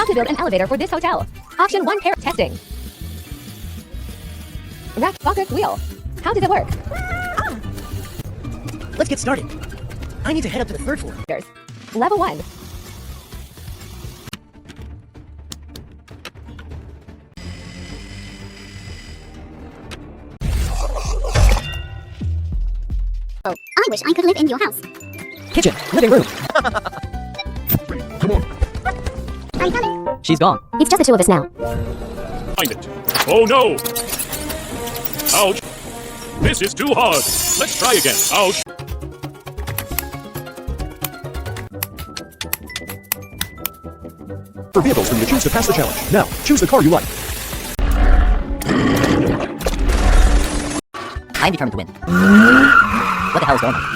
How to build an elevator for this hotel. Option 1, pair testing. Rack bucket wheel. How does it work? Let's get started. I need to head up to the 3rd floor. Level 1. I wish I could live in your house. Kitchen, living room. Come on. I got it. She's gone. It's just the two of us now. Find it. Oh no! Ouch! This is too hard. Let's try again. Ouch! For vehicles for you to choose to pass the challenge. Now, choose the car you like. I'm determined to win. What the hell is going on?